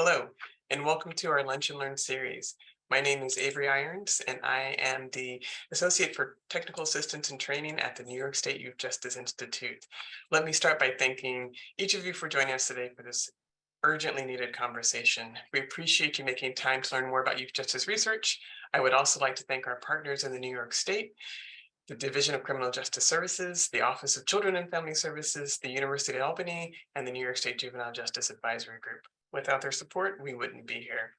Hello, and welcome to our Lunch and Learn series. My name is Avery Irons, and I am the Associate for Technical Assistance and Training at the New York State Youth Justice Institute. Let me start by thanking each of you for joining us today for this urgently needed conversation. We appreciate you making time to learn more about youth justice research. I would also like to thank our partners in the New York State, the Division of Criminal Justice Services, the Office of Children and Family Services, the University of Albany, and the New York State Juvenile Justice Advisory Group. Without their support, we wouldn't be here.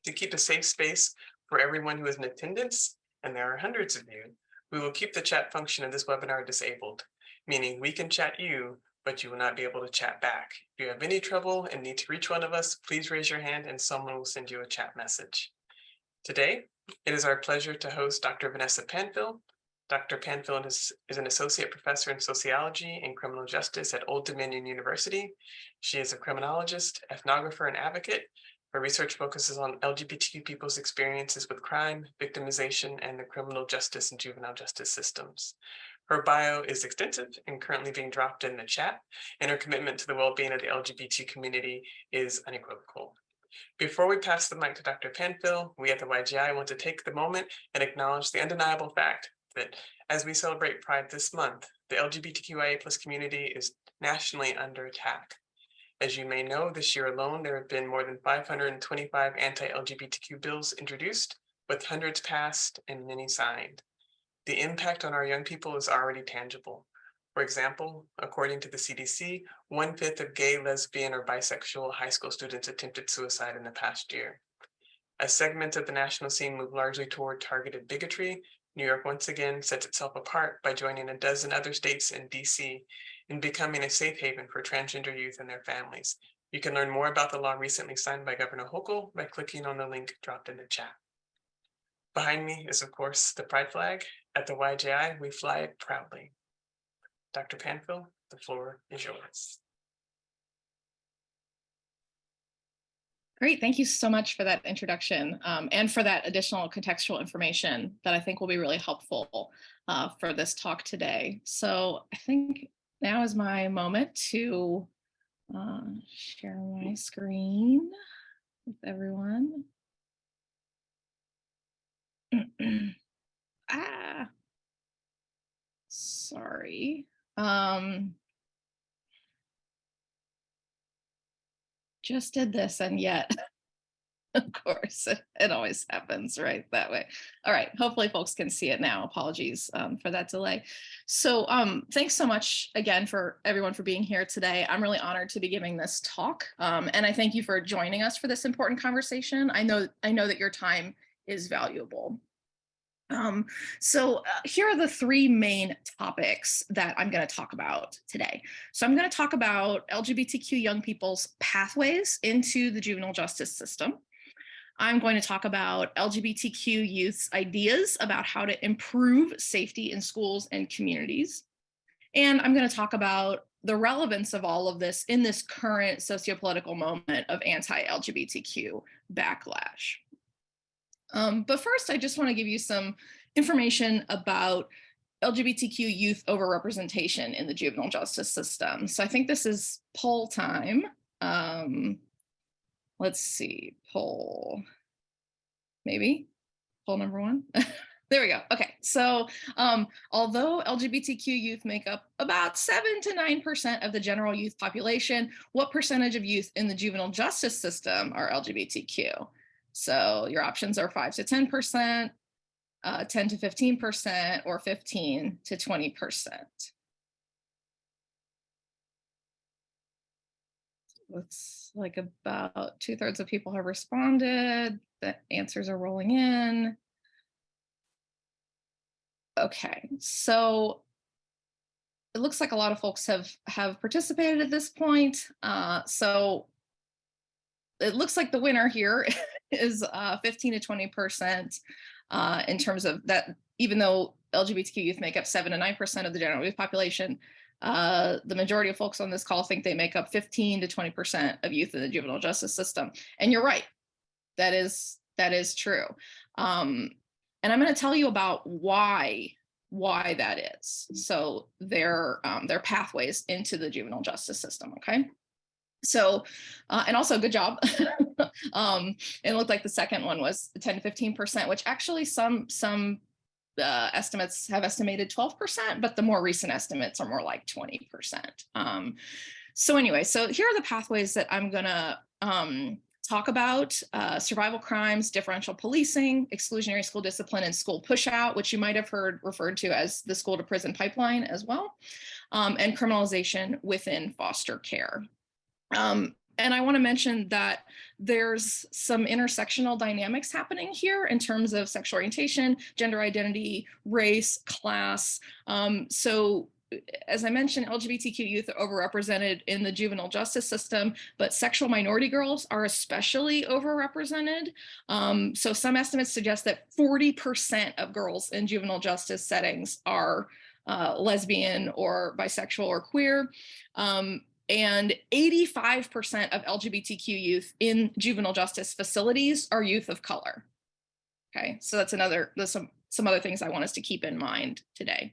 To keep a safe space for everyone who is in attendance, and there are hundreds of you, we will keep the chat function of this webinar disabled, meaning we can chat you, but you will not be able to chat back. If you have any trouble and need to reach one of us, please raise your hand and someone will send you a chat message. Today, it is our pleasure to host Dr. Vanessa Panfil. Dr. Panfil is an associate professor in sociology and criminal justice at Old Dominion University. She is a criminologist, ethnographer, and advocate. Her research focuses on LGBTQ people's experiences with crime, victimization, and the criminal justice and juvenile justice systems. Her bio is extensive and currently being dropped in the chat, and her commitment to the well-being of the LGBT community is unequivocal. Before we pass the mic to Dr. Panfil, we at the YGI want to take the moment and acknowledge the undeniable fact that as we celebrate Pride this month, the LGBTQIA+ community is nationally under attack. As you may know, this year alone, there have been more than 525 anti-LGBTQ bills introduced, with hundreds passed and many signed. The impact on our young people is already tangible. For example, according to the CDC, 1/5 of gay, lesbian, or bisexual high school students attempted suicide in the past year. As segments of the national scene move largely toward targeted bigotry, New York once again sets itself apart by joining a dozen other states and DC in becoming a safe haven for transgender youth and their families. You can learn more about the law recently signed by Governor Hochul by clicking on the link dropped in the chat. Behind me is, of course, the Pride flag. At the YJI, we fly it proudly. Dr. Panfil, the floor is yours. Great, thank you so much for that introduction and for that additional contextual information that I think will be really helpful for this talk today. So I think now is my moment to share my screen with everyone. Sorry. Just did this and yet, of course, it always happens right that way. All right, hopefully folks can see it now. Apologies for that delay. So thanks so much again for everyone for being here today. I'm really honored to be giving this talk. And I thank you for joining us for this important conversation. I know that your time is valuable. Here are the three main topics that I'm going to talk about today. So I'm going to talk about LGBTQ young people's pathways into the juvenile justice system. I'm going to talk about LGBTQ youth's ideas about how to improve safety in schools and communities. And I'm going to talk about the relevance of all of this in this current sociopolitical moment of anti-LGBTQ backlash. But first, I just want to give you some information about LGBTQ youth overrepresentation in the juvenile justice system. So I think this is poll time. Let's see, poll, maybe, poll number one. There we go. Okay, so although LGBTQ youth make up about 7 to 9% of the general youth population, what percentage of youth in the juvenile justice system are LGBTQ? So your options are 5 to 10%, 10 to 15%, or 15 to 20%. Looks like about 2/3 of people have responded. The answers are rolling in. Okay, so it looks like a lot of folks have participated at this point. So it looks like the winner here is 15 to 20% in terms of that, even though LGBTQ youth make up 7 to 9% of the general youth population, the majority of folks on this call think they make up 15 to 20% of youth in the juvenile justice system. And you're right, that is true. And I'm going to tell you about why that is. So their pathways into the juvenile justice system, okay? So, and also good job. It looked like the second one was 10 to 15%, which actually some estimates have estimated 12%, but the more recent estimates are more like 20%. So anyway, so here are the pathways that I'm gonna talk about: survival crimes, differential policing, exclusionary school discipline, and school pushout, which you might have heard referred to as the school to prison pipeline as well, and criminalization within foster care. And I want to mention that there's some intersectional dynamics happening here in terms of sexual orientation, gender identity, race, class. So as I mentioned, LGBTQ youth are overrepresented in the juvenile justice system, but sexual minority girls are especially overrepresented. So some estimates suggest that 40% of girls in juvenile justice settings are lesbian or bisexual or queer. And 85% of LGBTQ youth in juvenile justice facilities are youth of color. Okay, so there's some other things I want us to keep in mind today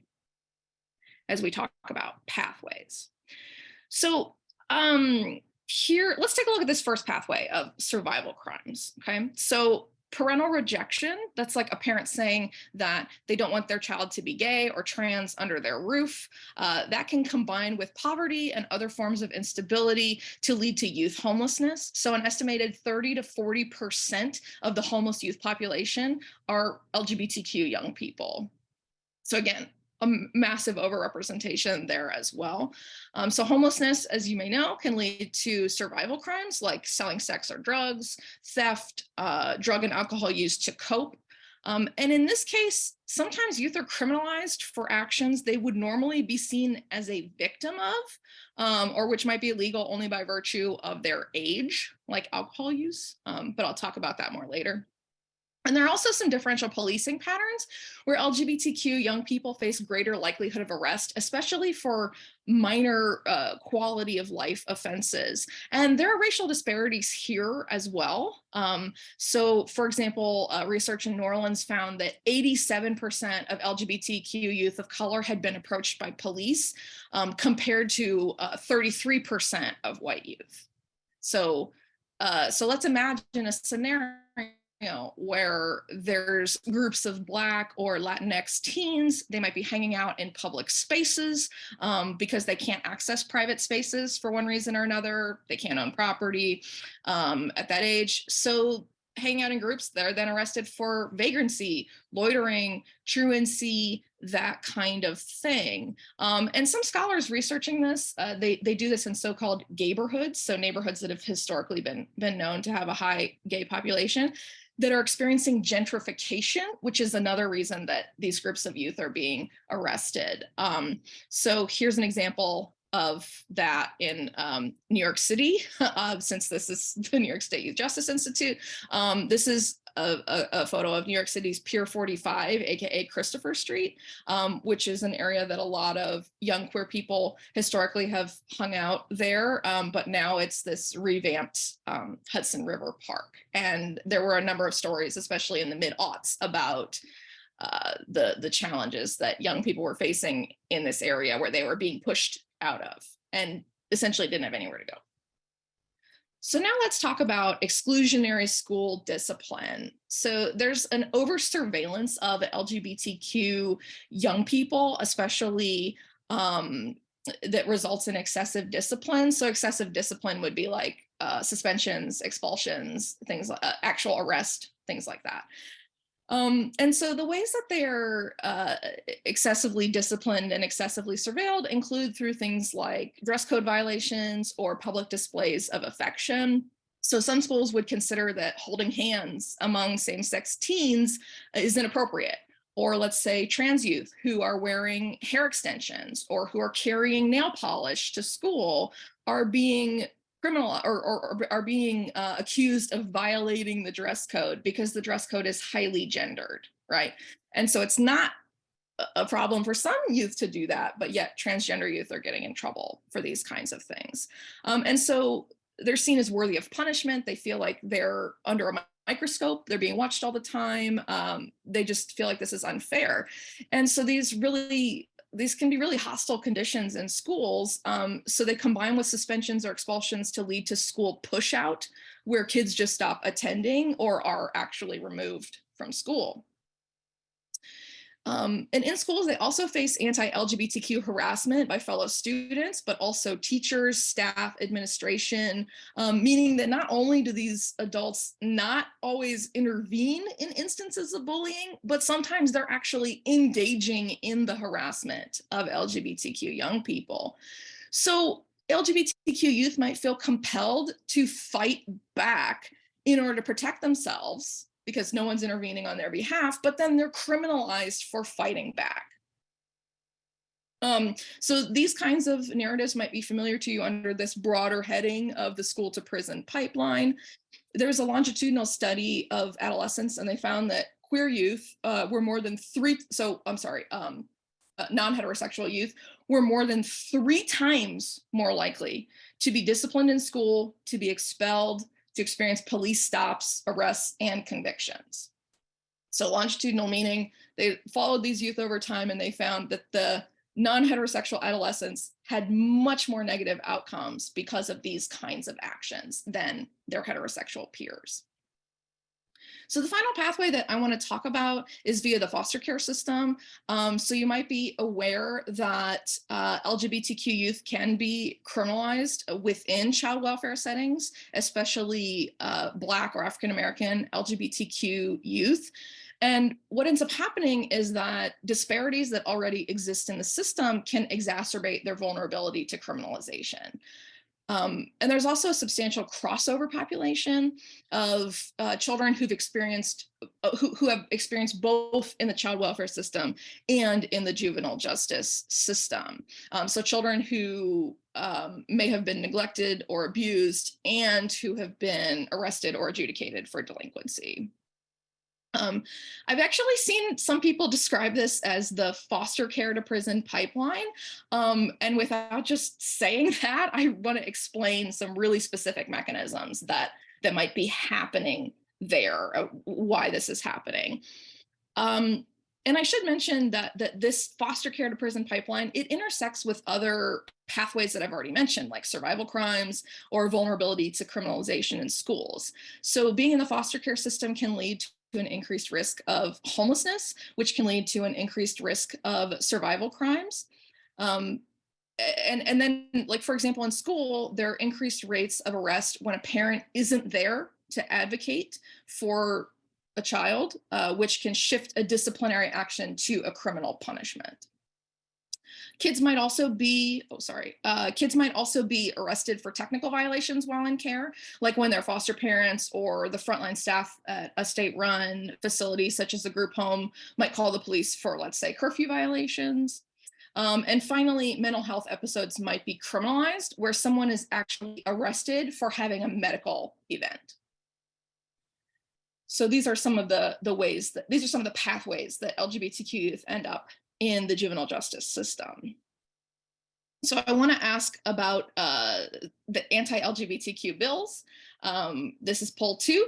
as we talk about pathways. So here, let's take a look at this first pathway of survival crimes. Okay, so parental rejection, that's like a parent saying that they don't want their child to be gay or trans under their roof. That can combine with poverty and other forms of instability to lead to youth homelessness. So an estimated 30 to 40% of the homeless youth population are LGBTQ young people. So again, a massive overrepresentation there as well. So homelessness, as you may know, can lead to survival crimes like selling sex or drugs, theft, drug and alcohol use to cope. And in this case, sometimes youth are criminalized for actions they would normally be seen as a victim of, or which might be illegal only by virtue of their age, like alcohol use. But I'll talk about that more later. And there are also some differential policing patterns where LGBTQ young people face greater likelihood of arrest, especially for minor quality of life offenses. And there are racial disparities here as well. So for example, research in New Orleans found that 87% of LGBTQ youth of color had been approached by police, compared to 33% of white youth. So let's imagine a scenario where there's groups of Black or Latinx teens. They might be hanging out in public spaces because they can't access private spaces for one reason or another. They can't own property at that age. So hanging out in groups, they're then arrested for vagrancy, loitering, truancy, that kind of thing. And some scholars researching this, they do this in so-called gayborhoods, so neighborhoods that have historically been known to have a high gay population, that are experiencing gentrification, which is another reason that these groups of youth are being arrested. So here's an example of that in New York City, since this is the New York State Youth Justice Institute. This is a photo of New York City's Pier 45, aka Christopher Street, which is an area that a lot of young queer people historically have hung out there, but now it's this revamped Hudson River Park. And there were a number of stories, especially in the mid-aughts, about the challenges that young people were facing in this area where they were being pushed out of and essentially didn't have anywhere to go. So now let's talk about exclusionary school discipline. So there's an over-surveillance of LGBTQ young people, especially that results in excessive discipline. So excessive discipline would be like suspensions, expulsions, things like actual arrest, things like that. And so the ways that they're excessively disciplined and excessively surveilled include through things like dress code violations or public displays of affection. So some schools would consider that holding hands among same-sex teens is inappropriate. Or let's say trans youth who are wearing hair extensions or who are carrying nail polish to school are being criminal or are being accused of violating the dress code because the dress code is highly gendered, right? And so it's not a problem for some youth to do that, but yet transgender youth are getting in trouble for these kinds of things. And so they're seen as worthy of punishment. They feel like they're under a microscope, they're being watched all the time. They just feel like this is unfair. And so these really these can be really hostile conditions in schools. So they combine with suspensions or expulsions to lead to school push out, where kids just stop attending or are actually removed from school. And in schools, they also face anti-LGBTQ harassment by fellow students, but also teachers, staff, administration, meaning that not only do these adults not always intervene in instances of bullying, but sometimes they're actually engaging in the harassment of LGBTQ young people. So LGBTQ youth might feel compelled to fight back in order to protect themselves because no one's intervening on their behalf, but then they're criminalized for fighting back. So these kinds of narratives might be familiar to you under this broader heading of the school to prison pipeline. There's a longitudinal study of adolescents, and they found that queer youth were more than non-heterosexual youth were more than 3 times more likely to be disciplined in school, to be expelled, to experience police stops, arrests, and convictions. So longitudinal meaning they followed these youth over time, and they found that the non-heterosexual adolescents had much more negative outcomes because of these kinds of actions than their heterosexual peers. So the final pathway that I want to talk about is via the foster care system. So you might be aware that LGBTQ youth can be criminalized within child welfare settings, especially Black or African American LGBTQ youth. And what ends up happening is that disparities that already exist in the system can exacerbate their vulnerability to criminalization. And there's also a substantial crossover population of children who have experienced both in the child welfare system and in the juvenile justice system. So children who may have been neglected or abused and who have been arrested or adjudicated for delinquency. I've actually seen some people describe this as the foster care to prison pipeline. And without just saying that, I want to explain some really specific mechanisms that might be happening there, why this is happening. And I should mention that this foster care to prison pipeline, it intersects with other pathways that I've already mentioned, like survival crimes or vulnerability to criminalization in schools. So being in the foster care system can lead to an increased risk of homelessness, which can lead to an increased risk of survival crimes. And then, like, for example, in school, there are increased rates of arrest when a parent isn't there to advocate for a child, which can shift a disciplinary action to a criminal punishment. Kids might also be arrested for technical violations while in care, like when their foster parents or the frontline staff at a state-run facility, such as a group home, might call the police for, let's say, curfew violations. And finally, mental health episodes might be criminalized, where someone is actually arrested for having a medical event. So these are some of the pathways that LGBTQ youth end up in the juvenile justice system. So I want to ask about the anti-LGBTQ bills. This is poll 2.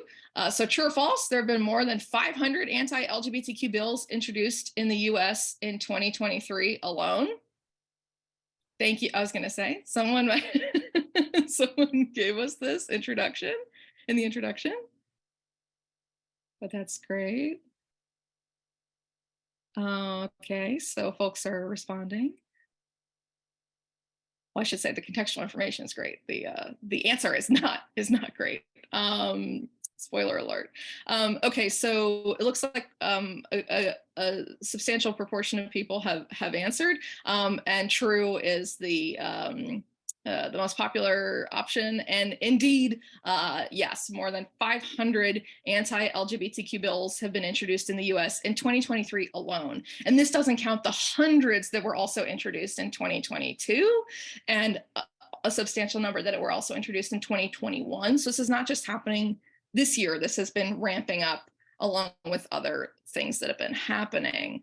So true or false, there have been more than 500 anti-LGBTQ bills introduced in the US in 2023 alone. Thank you. I was going to say, someone gave us this introduction in the introduction. But that's great. Okay, so folks are responding. Well, I should say the contextual information is great. The answer is not great. Spoiler alert. Okay, so it looks like a substantial proportion of people have answered, and true is the most popular option. And indeed, yes, more than 500 anti-LGBTQ bills have been introduced in the US in 2023 alone. And this doesn't count the hundreds that were also introduced in 2022 and a substantial number that were also introduced in 2021. So this is not just happening this year. This has been ramping up along with other things that have been happening.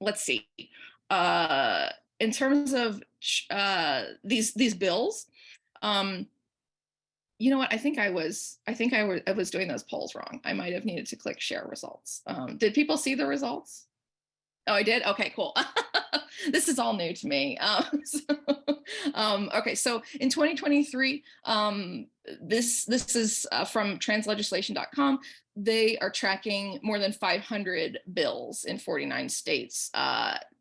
Let's see. In terms of these bills, You know what? I was doing those polls wrong. I might have needed to click share results. Did people see the results? Oh, I did? Okay, cool. This is all new to me. Okay, so in 2023, this is from translegislation.com. They are tracking more than 500 bills in 49 states.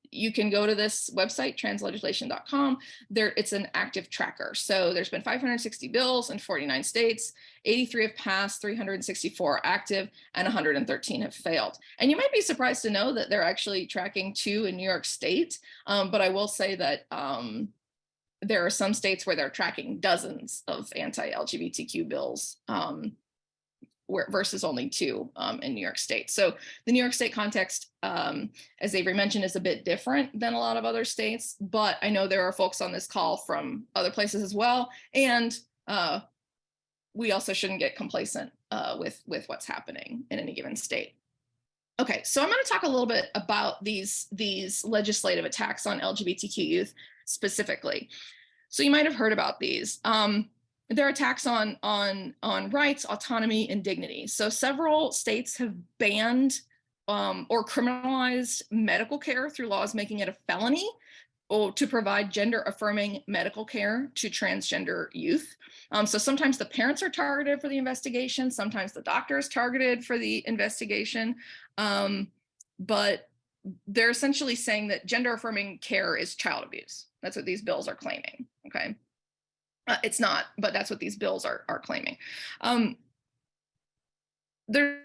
You can go to this website, translegislation.com. It's an active tracker. So there's been 560 bills in 49 states, 83 have passed, 364 are active, and 113 have failed. And you might be surprised to know that they're actually tracking 2 in New York State. But I will say that there are some states where they're tracking dozens of anti-LGBTQ bills, versus only 2 in New York State. So the New York State context, as Avery mentioned, is a bit different than a lot of other states, but I know there are folks on this call from other places as well. And we also shouldn't get complacent with what's happening in any given state. Okay, so I'm going to talk a little bit about these legislative attacks on LGBTQ youth specifically. So you might have heard about these. They're attacks on rights, autonomy, and dignity. So several states have banned or criminalized medical care through laws making it a felony or to provide gender-affirming medical care to transgender youth. So sometimes the parents are targeted for the investigation, sometimes the doctor is targeted for the investigation, but they're essentially saying that gender-affirming care is child abuse. That's what these bills are claiming, okay? It's not, but that's what these bills are claiming. There's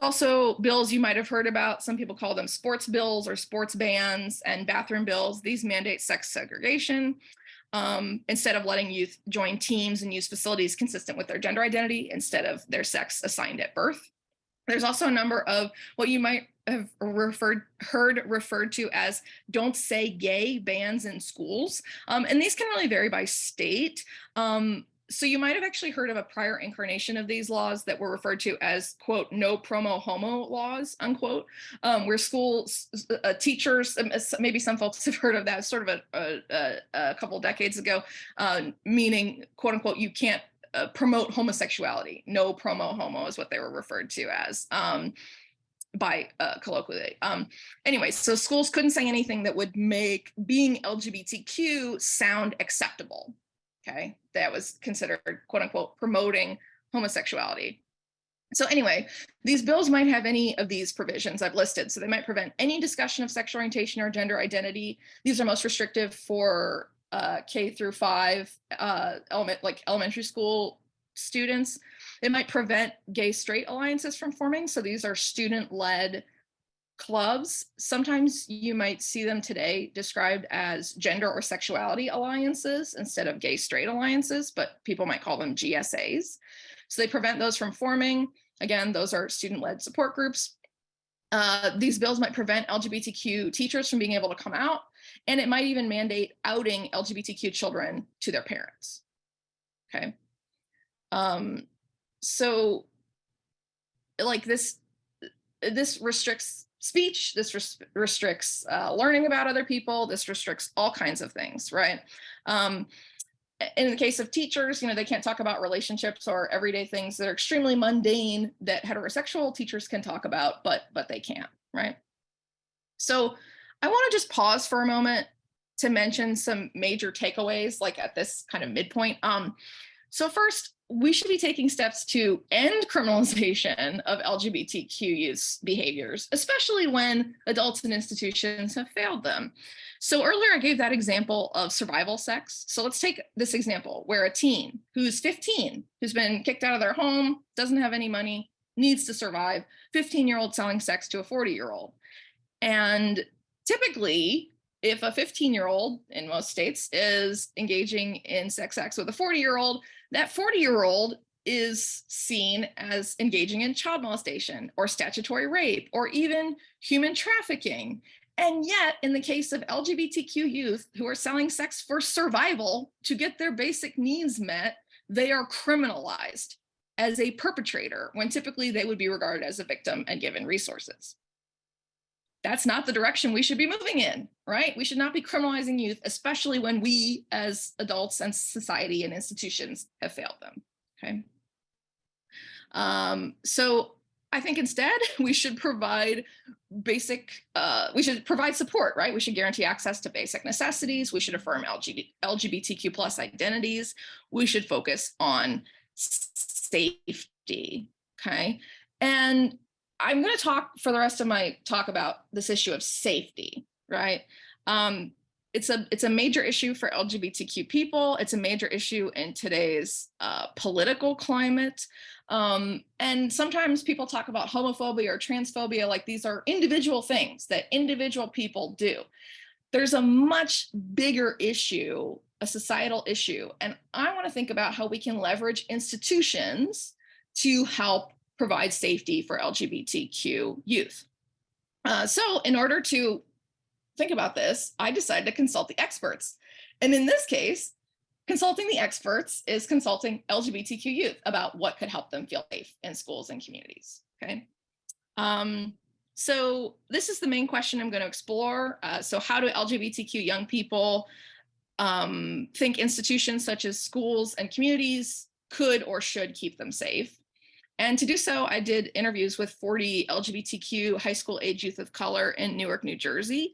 also bills you might have heard about. Some people call them sports bills or sports bans and bathroom bills. These mandate sex segregation instead of letting youth join teams and use facilities consistent with their gender identity instead of their sex assigned at birth. There's also a number of what you might have heard referred to as "don't say gay" bans in schools. And these can really vary by state. So you might have actually heard of a prior incarnation of these laws that were referred to as, quote, "no promo homo laws," unquote, where schools, teachers, maybe some folks have heard of that, sort of a couple of decades ago, meaning, quote unquote, you can't promote homosexuality. No promo homo is what they were referred to as by colloquially. Anyway, so schools couldn't say anything that would make being LGBTQ sound acceptable. Okay, that was considered, quote unquote, promoting homosexuality. So anyway, these bills might have any of these provisions I've listed. So they might prevent any discussion of sexual orientation or gender identity. These are most restrictive for K through 5 elementary school students. It might prevent gay straight alliances from forming. So these are student-led clubs. Sometimes you might see them today described as gender or sexuality alliances instead of gay straight alliances, but people might call them GSAs. So they prevent those from forming. Again, those are student-led support groups. These bills might prevent LGBTQ teachers from being able to come out, and it might even mandate outing LGBTQ children to their parents. Okay. So like this restricts speech, this restricts learning about other people, this restricts all kinds of things, right? In the case of teachers, they can't talk about relationships or everyday things that are extremely mundane that heterosexual teachers can talk about, but they can't, right? So I want to just pause for a moment to mention some major takeaways, like at this kind of midpoint. So first, we should be taking steps to end criminalization of LGBTQ youth behaviors, especially when adults and institutions have failed them. So earlier I gave that example of survival sex. So let's take this example where a teen who's 15, who's been kicked out of their home, doesn't have any money, needs to survive, 15-year-old selling sex to a 40-year-old. And typically, if a 15-year-old in most states is engaging in sex acts with a 40-year-old, that 40-year-old is seen as engaging in child molestation or statutory rape or even human trafficking. And yet, in the case of LGBTQ youth who are selling sex for survival to get their basic needs met, they are criminalized as a perpetrator when typically they would be regarded as a victim and given resources. That's not the direction we should be moving in, right? We should not be criminalizing youth, especially when we as adults and society and institutions have failed them. Okay. So I think instead we should provide we should provide support, right? We should guarantee access to basic necessities. We should affirm LGBTQ plus identities. We should focus on safety, okay? And I'm going to talk for the rest of my talk about this issue of safety, right? It's a major issue for LGBTQ people. It's a major issue in today's political climate. And sometimes people talk about homophobia or transphobia like these are individual things that individual people do. There's a much bigger issue, a societal issue, and I want to think about how we can leverage institutions to help provide safety for LGBTQ youth. So in order to think about this, I decided to consult the experts. And in this case, consulting the experts is consulting LGBTQ youth about what could help them feel safe in schools and communities, okay? So this is the main question I'm going to explore. So how do LGBTQ young people think institutions such as schools and communities could or should keep them safe? And to do so, I did interviews with 40 LGBTQ high school age youth of color in Newark, New Jersey.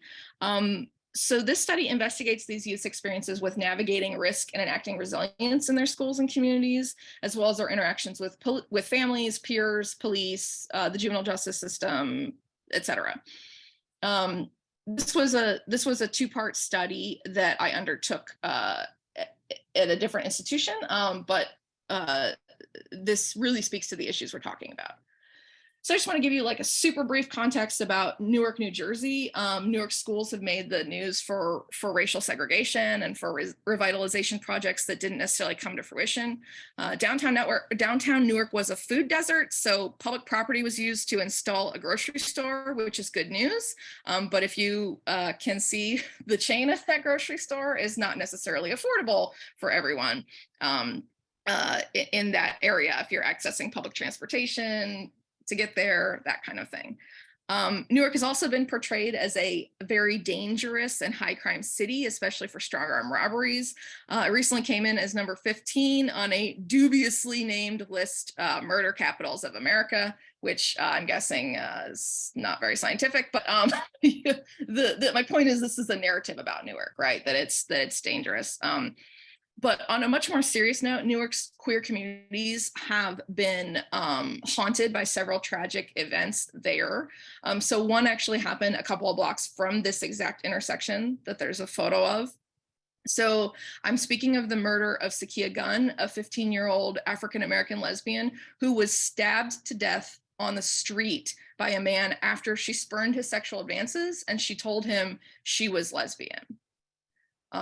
So this study investigates these youth's experiences with navigating risk and enacting resilience in their schools and communities, as well as their interactions with families, peers, police, the juvenile justice system, etc. This was a two-part study that I undertook at a different institution, but this really speaks to the issues we're talking about. So I just want to give you like a super brief context about Newark, New Jersey. Newark schools have made the news for racial segregation and for revitalization projects that didn't necessarily come to fruition. Downtown Newark was a food desert, so public property was used to install a grocery store, which is good news. But if you can see, the chain of that grocery store is not necessarily affordable for everyone in that area if you're accessing public transportation to get there, that kind of thing. Newark has also been portrayed as a very dangerous and high crime city, especially for strong arm robberies. It recently came in as number 15 on a dubiously named list, Murder Capitals of America, which I'm guessing is not very scientific, but my point is this is a narrative about Newark, right? That it's dangerous. But on a much more serious note, Newark's queer communities have been haunted by several tragic events there. So one actually happened a couple of blocks from this exact intersection that there's a photo of. So I'm speaking of the murder of Sakia Gunn, a 15-year-old African-American lesbian who was stabbed to death on the street by a man after she spurned his sexual advances and she told him she was lesbian.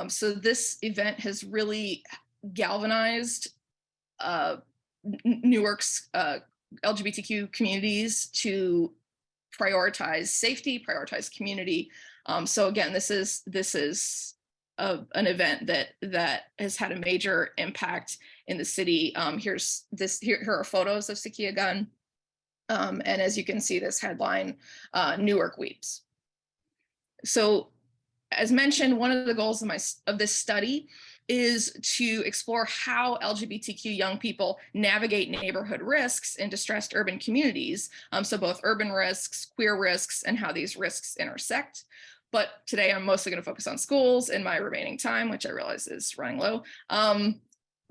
So this event has really galvanized Newark's LGBTQ communities to prioritize safety, prioritize community. So again, this is an event that has had a major impact in the city. Here are photos of Sakia Gunn. And as you can see, this headline, Newark Weeps. So as mentioned, one of the goals of this study is to explore how LGBTQ young people navigate neighborhood risks in distressed urban communities. So both urban risks, queer risks, and how these risks intersect. But today I'm mostly going to focus on schools in my remaining time, which I realize is running low.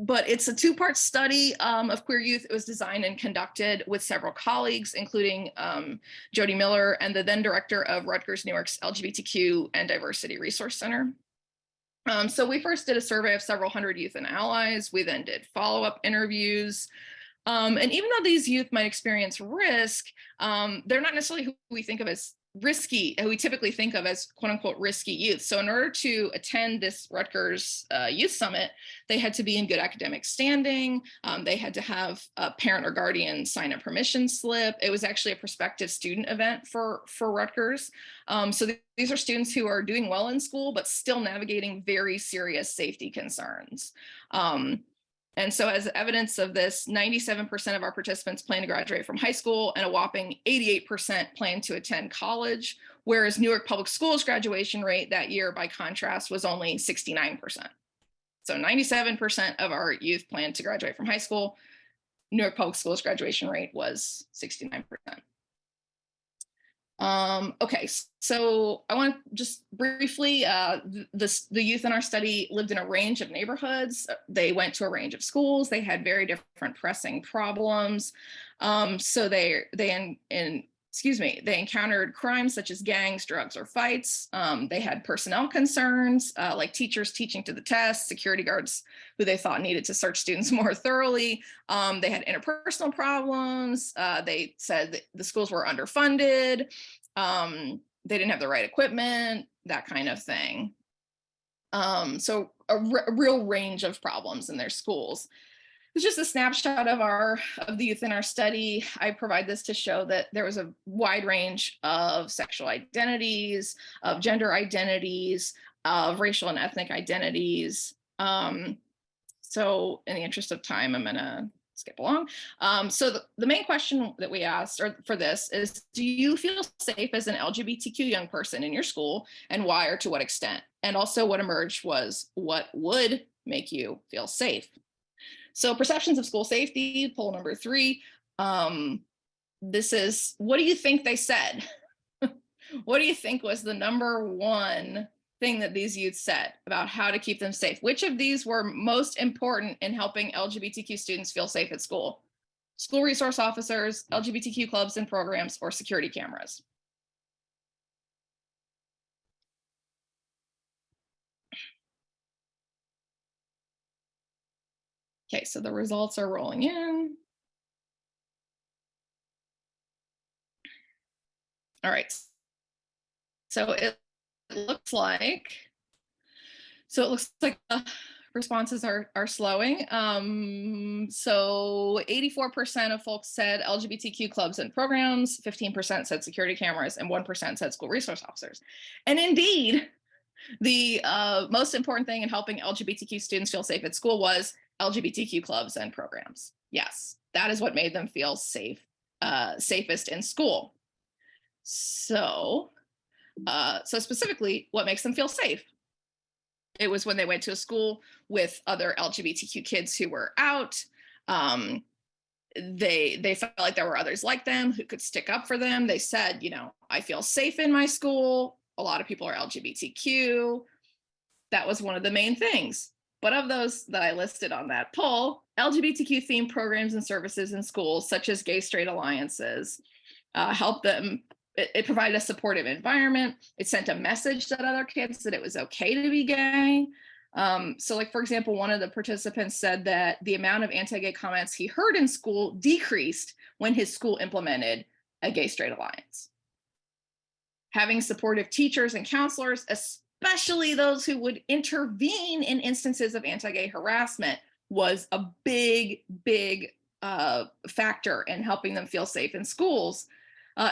But it's a two-part study of queer youth. It was designed and conducted with several colleagues, including Jody Miller and the then director of Rutgers Newark's LGBTQ and Diversity Resource Center. So we first did a survey of several hundred youth and allies. We then did follow-up interviews. And even though these youth might experience risk, they're not necessarily who we think of as risky, who we typically think of as quote unquote risky youth. So in order to attend this Rutgers Youth Summit, they had to be in good academic standing. They had to have a parent or guardian sign a permission slip. It was actually a prospective student event for Rutgers. So these are students who are doing well in school, but still navigating very serious safety concerns. And so as evidence of this, 97% of our participants plan to graduate from high school and a whopping 88% plan to attend college, whereas Newark Public Schools graduation rate that year, by contrast, was only 69%. So 97% of our youth plan to graduate from high school, New York Public Schools graduation rate was 69%. Okay, so I want to just briefly, the youth in our study lived in a range of neighborhoods. They went to a range of schools. They had very different pressing problems. So they encountered crimes such as gangs, drugs, or fights. They had personnel concerns, like teachers teaching to the test, security guards who they thought needed to search students more thoroughly. They had interpersonal problems. They said that the schools were underfunded. They didn't have the right equipment, that kind of thing. So a real range of problems in their schools. It's just a snapshot of the youth in our study. I provide this to show that there was a wide range of sexual identities, of gender identities, of racial and ethnic identities. So in the interest of time, I'm gonna skip along. So the main question that we asked for this is, do you feel safe as an LGBTQ young person in your school, and why or to what extent? And also what emerged was, what would make you feel safe? So perceptions of school safety, poll number 3. This is, what do you think they said? What do you think was the number one thing that these youth said about how to keep them safe? Which of these were most important in helping LGBTQ students feel safe at school? School resource officers, LGBTQ clubs and programs, or security cameras? Okay, so the results are rolling in. All right. So it looks like the responses are slowing. So 84% of folks said LGBTQ clubs and programs, 15% said security cameras, and 1% said school resource officers. And indeed, the most important thing in helping LGBTQ students feel safe at school was LGBTQ clubs and programs. Yes, that is what made them feel safe, safest in school. So specifically, what makes them feel safe? It was when they went to a school with other LGBTQ kids who were out. They felt like there were others like them who could stick up for them. They said, I feel safe in my school. A lot of people are LGBTQ. That was one of the main things. But of those that I listed on that poll, LGBTQ themed programs and services in schools, such as gay straight alliances, helped them. It provided a supportive environment. It sent a message to other kids that it was okay to be gay. So like, for example, one of the participants said that the amount of anti-gay comments he heard in school decreased when his school implemented a gay straight alliance. Having supportive teachers and counselors, especially those who would intervene in instances of anti-gay harassment, was a big factor in helping them feel safe in schools.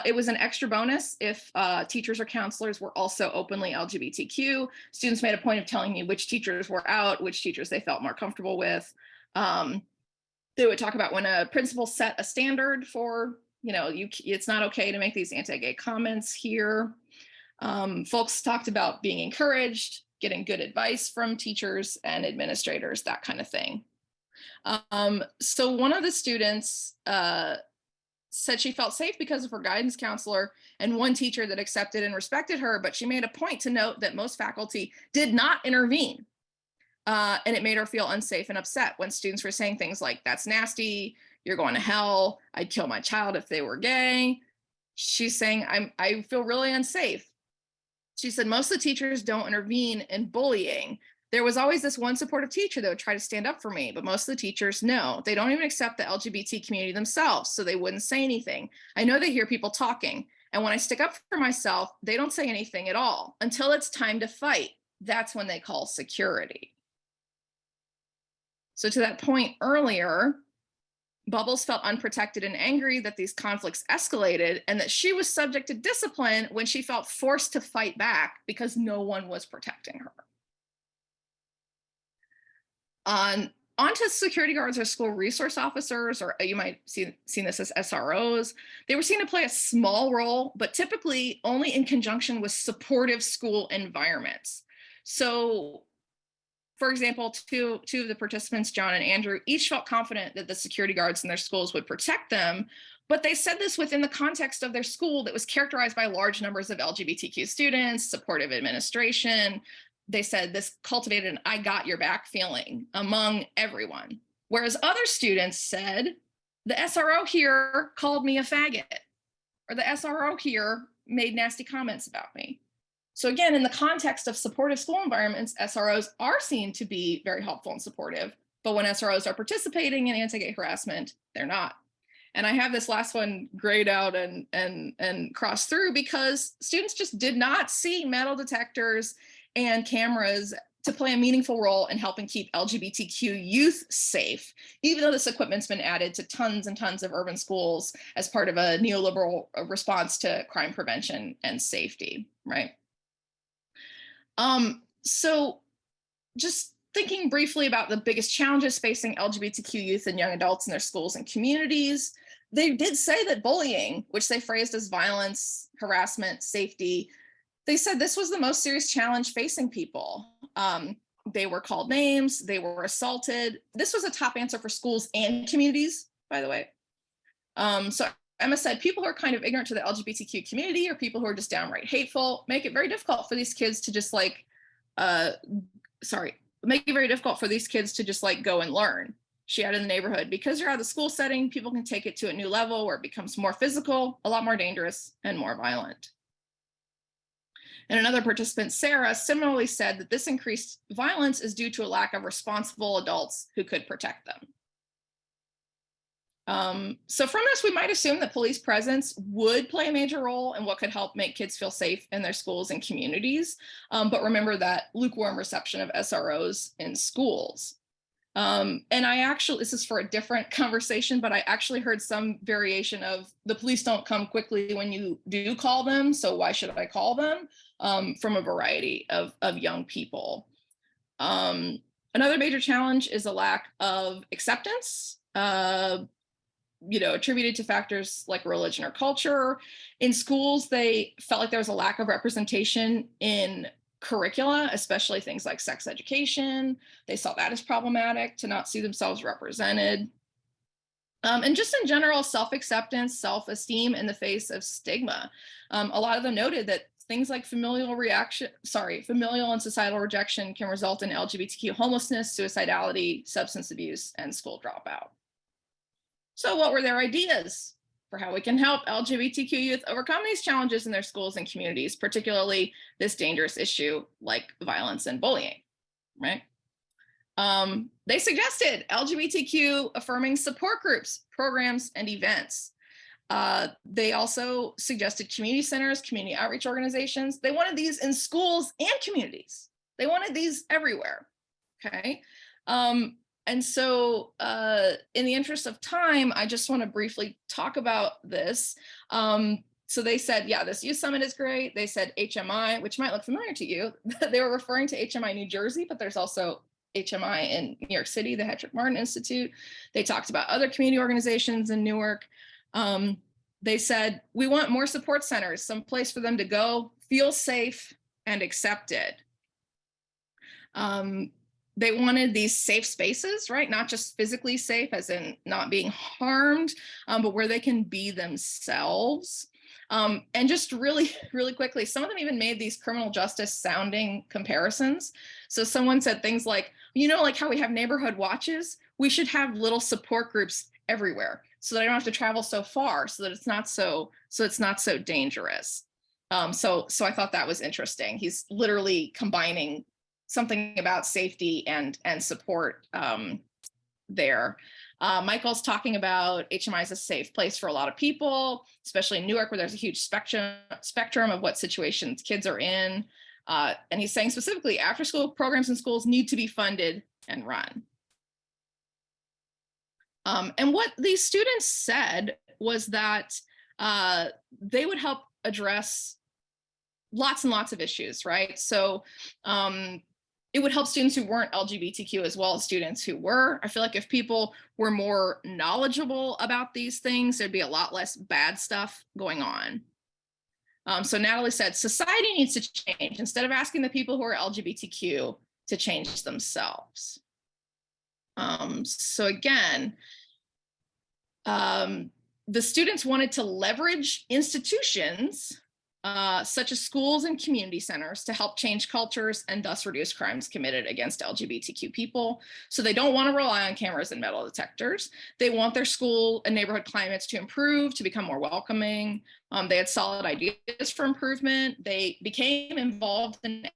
It was an extra bonus if teachers or counselors were also openly LGBTQ. Students made a point of telling me which teachers were out, which teachers they felt more comfortable with. They would talk about when a principal set a standard for, it's not okay to make these anti-gay comments here. Folks talked about being encouraged, getting good advice from teachers and administrators, that kind of thing. So one of the students said she felt safe because of her guidance counselor and one teacher that accepted and respected her, but she made a point to note that most faculty did not intervene. And it made her feel unsafe and upset when students were saying things like, that's nasty, you're going to hell, I'd kill my child if they were gay. She's saying, I feel really unsafe. She said, most of the teachers don't intervene in bullying. There was always this one supportive teacher that would try to stand up for me, but most of the teachers, no, they don't even accept the LGBT community themselves, so they wouldn't say anything. I know they hear people talking, and when I stick up for myself, they don't say anything at all until it's time to fight. That's when they call security. So to that point earlier, Bubbles felt unprotected and angry that these conflicts escalated and that she was subject to discipline when she felt forced to fight back because no one was protecting her. Onto security guards or school resource officers, or you might seen this as SROs. They were seen to play a small role, but typically only in conjunction with supportive school environments. So for example, two of the participants, John and Andrew, each felt confident that the security guards in their schools would protect them. But they said this within the context of their school that was characterized by large numbers of LGBTQ students, supportive administration. They said this cultivated an "I got your back" feeling among everyone. Whereas other students said, the SRO here called me a faggot, or the SRO here made nasty comments about me. So again, in the context of supportive school environments, SROs are seen to be very helpful and supportive, but when SROs are participating in anti-gay harassment, they're not. And I have this last one grayed out and crossed through because students just did not see metal detectors and cameras to play a meaningful role in helping keep LGBTQ youth safe, even though this equipment's been added to tons and tons of urban schools as part of a neoliberal response to crime prevention and safety, right? So just thinking briefly about the biggest challenges facing LGBTQ youth and young adults in their schools and communities, they did say that bullying, which they phrased as violence, harassment, safety, they said this was the most serious challenge facing people. They were called names, they were assaulted. This was a top answer for schools and communities, by the way. So Emma said people who are kind of ignorant to the LGBTQ community or people who are just downright hateful make it very difficult for these kids to just like, make it very difficult for these kids to just like go and learn. She added in the neighborhood, because you're out of the school setting, people can take it to a new level where it becomes more physical, a lot more dangerous, and more violent. And another participant, Sarah, similarly said that this increased violence is due to a lack of responsible adults who could protect them. So from this, we might assume that police presence would play a major role in what could help make kids feel safe in their schools and communities. But remember that lukewarm reception of SROs in schools. And I actually, this is for a different conversation, but I actually heard some variation of the police don't come quickly when you do call them, so why should I call them? From a variety of young people. Another major challenge is a lack of acceptance. Attributed to factors like religion or culture. In schools, they felt like there was a lack of representation in curricula, especially things like sex education. They saw that as problematic, to not see themselves represented. And just in general, self-acceptance, self-esteem in the face of stigma. A lot of them noted that things like familial and societal rejection can result in LGBTQ homelessness, suicidality, substance abuse, and school dropout. So what were their ideas for how we can help LGBTQ youth overcome these challenges in their schools and communities, particularly this dangerous issue like violence and bullying, right? They suggested LGBTQ affirming support groups, programs, and events. They also suggested community centers, community outreach organizations. They wanted these in schools and communities. They wanted these everywhere, okay? And so in the interest of time, I just want to briefly talk about this. So they said, yeah, this youth summit is great. They said HMI, which might look familiar to you. They were referring to HMI New Jersey, but there's also HMI in New York City, the Hedrick Martin Institute. They talked about other community organizations in Newark. They said, we want more support centers, some place for them to go, feel safe and accepted. They wanted these safe spaces, right? Not just physically safe, as in not being harmed, but where they can be themselves. And just really, really quickly, some of them even made these criminal justice sounding comparisons. So someone said things like, like how we have neighborhood watches, we should have little support groups everywhere so that I don't have to travel so far, so that it's not so dangerous. So I thought that was interesting. He's literally combining something about safety and support there. Michael's talking about HMI as a safe place for a lot of people, especially in Newark, where there's a huge spectrum of what situations kids are in. And he's saying specifically, after school programs in schools need to be funded and run. And what these students said was that they would help address lots and lots of issues, right? So it would help students who weren't LGBTQ as well as students who were. I feel like if people were more knowledgeable about these things, there'd be a lot less bad stuff going on. So Natalie said, society needs to change. Instead of asking the people who are LGBTQ to change themselves. So again, the students wanted to leverage institutions such as schools and community centers to help change cultures and thus reduce crimes committed against LGBTQ people. So they don't want to rely on cameras and metal detectors. They want their school and neighborhood climates to improve, to become more welcoming. They had solid ideas for improvement. They became involved in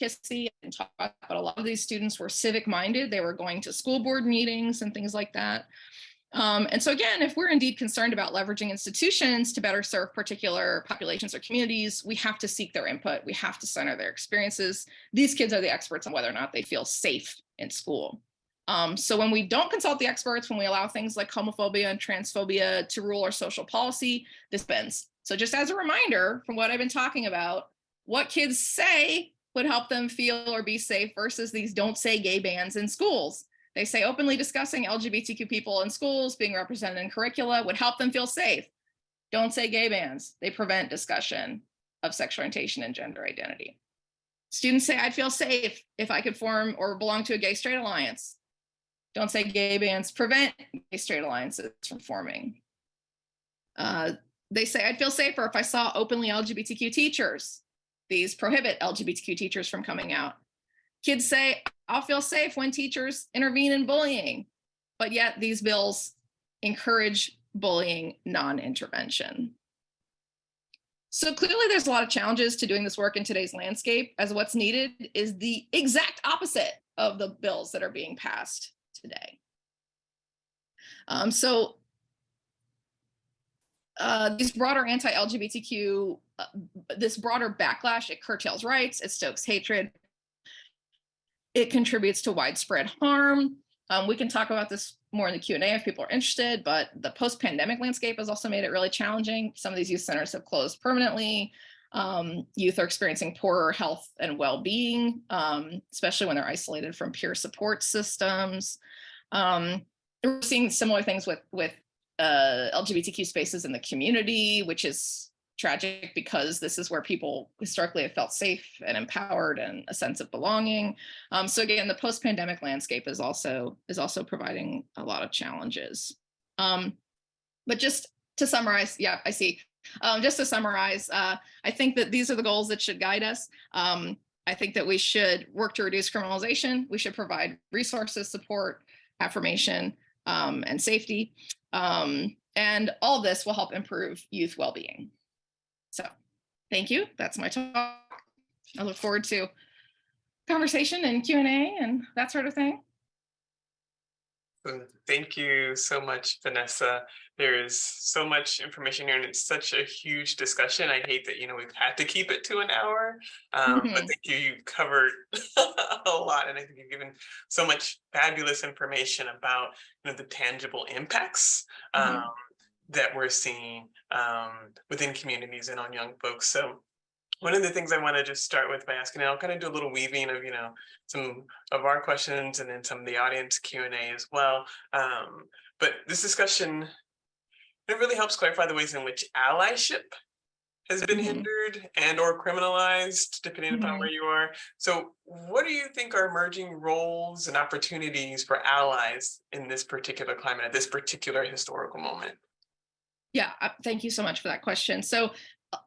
advocacy and taught, but a lot of these students were civic minded. They were going to school board meetings and things like that. And so again, if we're indeed concerned about leveraging institutions to better serve particular populations or communities, we have to seek their input. We have to center their experiences. These kids are the experts on whether or not they feel safe in school. So when we don't consult the experts, when we allow things like homophobia and transphobia to rule our social policy, this bends. So just as a reminder from what I've been talking about, what kids say would help them feel or be safe versus these don't say gay bans in schools. They say openly discussing LGBTQ people in schools being represented in curricula would help them feel safe. Don't say gay bans. They prevent discussion of sexual orientation and gender identity. Students say, I'd feel safe if I could form or belong to a gay straight alliance. Don't say gay bans prevent gay straight alliances from forming. They say, I'd feel safer if I saw openly LGBTQ teachers. These prohibit LGBTQ teachers from coming out. Kids say, I'll feel safe when teachers intervene in bullying, but yet these bills encourage bullying non-intervention. So clearly there's a lot of challenges to doing this work in today's landscape, as what's needed is the exact opposite of the bills that are being passed today. These broader anti-LGBTQ, this broader backlash, it curtails rights, it stokes hatred, it contributes to widespread harm. We can talk about this more in the Q&A if people are interested, but the post-pandemic landscape has also made it really challenging. Some of these youth centers have closed permanently. Youth are experiencing poorer health and well-being, especially when they're isolated from peer support systems. We're seeing similar things with LGBTQ spaces in the community, which is tragic because this is where people historically have felt safe and empowered and a sense of belonging. So again, the post-pandemic landscape is also providing a lot of challenges. But just to summarize, yeah, I see. Just to summarize, I think that these are the goals that should guide us. I think that we should work to reduce criminalization. We should provide resources, support, affirmation, and safety. And all this will help improve youth well-being. So thank you. That's my talk. I look forward to conversation and Q&A and that sort of thing. Thank you so much, Vanessa. There is so much information here and it's such a huge discussion. I hate that, we've had to keep it to an hour, but thank you. You covered a lot and I think you've given so much fabulous information about the tangible impacts that we're seeing within communities and on young folks. So one of the things I want to just start with by asking, and I'll kind of do a little weaving of, some of our questions and then some of the audience Q&A as well. But this discussion, it really helps clarify the ways in which allyship has been hindered and or criminalized, depending upon where you are. So what do you think are emerging roles and opportunities for allies in this particular climate, at this particular historical moment? Yeah, thank you so much for that question. So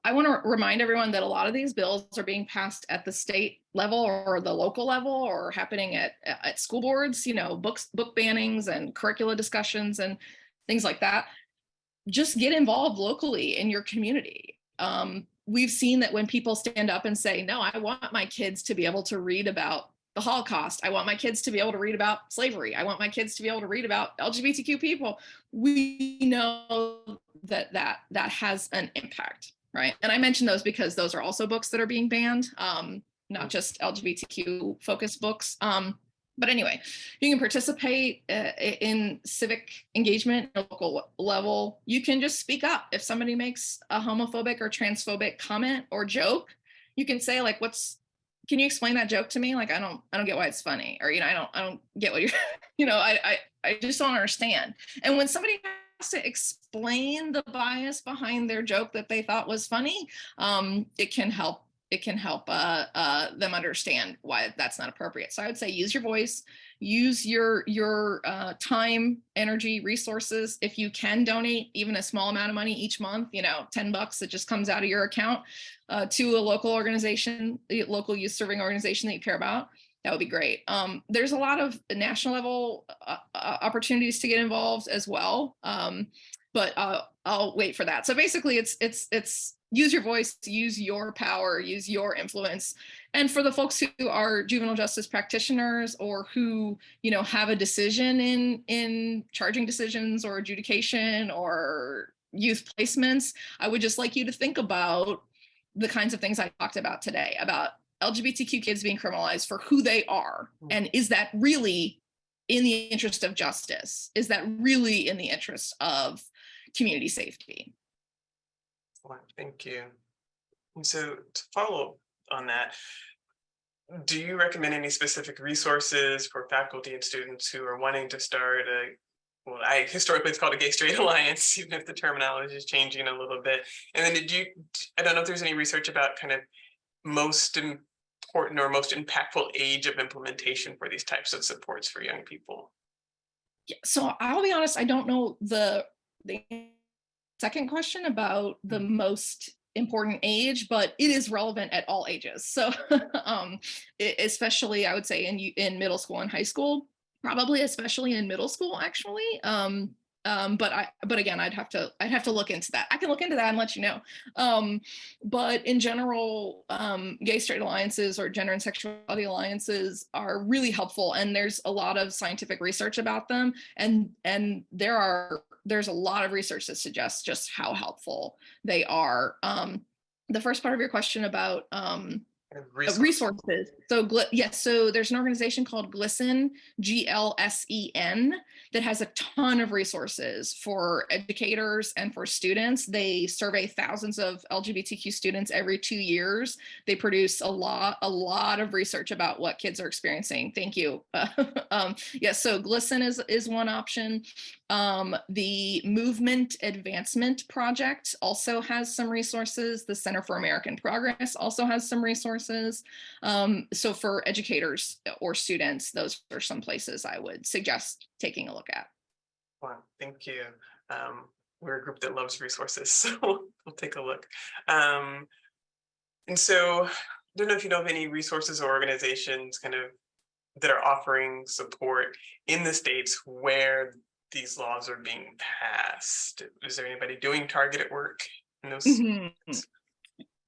I want to remind everyone that a lot of these bills are being passed at the state level or the local level or happening at school boards, book bannings and curricula discussions and things like that. Just get involved locally in your community. We've seen that when people stand up and say, no, I want my kids to be able to read about the Holocaust. I want my kids to be able to read about slavery. I want my kids to be able to read about LGBTQ people. We know that has an impact, right? And I mention those because those are also books that are being banned, not just LGBTQ focused books. But anyway, you can participate in civic engagement at a local level. You can just speak up if somebody makes a homophobic or transphobic comment or joke. You can say like, can you explain that joke to me? Like, I don't get why it's funny, or I don't get what you're, I just don't understand. And when somebody has to explain the bias behind their joke that they thought was funny, it can help them understand why that's not appropriate. So I would say use your voice, use your time, energy, resources. If you can donate even a small amount of money each month, $10 that just comes out of your account to a local organization, a local youth serving organization that you care about, that would be great. There's a lot of national level opportunities to get involved as well, but I'll wait for that. So basically, it's use your voice, use your power, use your influence. And for the folks who are juvenile justice practitioners or who have a decision in charging decisions or adjudication or youth placements, I would just like you to think about the kinds of things I talked about today about LGBTQ kids being criminalized for who they are. And is that really in the interest of justice? Is that really in the interest of community safety? Well, thank you. And so to follow on that, do you recommend any specific resources for faculty and students who are wanting to start historically it's called a gay-straight alliance, even if the terminology is changing a little bit. And then I don't know if there's any research about kind of most important or most impactful age of implementation for these types of supports for young people? Yeah, so I'll be honest, I don't know the second question about the most important age, but it is relevant at all ages. So especially I would say in middle school and high school, probably especially in middle school actually. But again, I'd have to look into that. I can look into that and let you know. But in general, gay straight alliances or gender and sexuality alliances are really helpful, and there's a lot of scientific research about them, and there's a lot of research that suggests just how helpful they are. The first part of your question about resources. So yes, so there's an organization called GLSEN, GLSEN, that has a ton of resources for educators and for students. They survey thousands of LGBTQ students every 2 years. They produce a lot of research about what kids are experiencing. Thank you. Yes, so GLSEN is one option. The Movement Advancement Project also has some resources. The Center for American Progress also has some resources. So for educators or students, those are some places I would suggest taking a look at. Wow, thank you. We're a group that loves resources, so we'll take a look. And so I don't know if you know of any resources or organizations kind of that are offering support in the states where these laws are being passed. Is there anybody doing targeted work in those? Mm-hmm.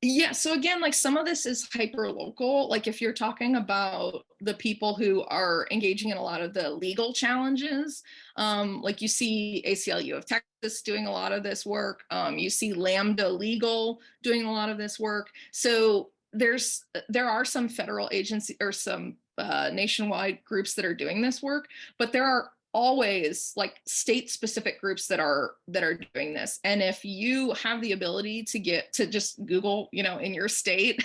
Yeah, so again, like some of this is hyper local. Like if you're talking about the people who are engaging in a lot of the legal challenges, like you see ACLU of Texas doing a lot of this work. You see Lambda Legal doing a lot of this work. So there are some federal agency or some nationwide groups that are doing this work, but there are always like state specific groups that are doing this. And if you have the ability to just Google, in your state,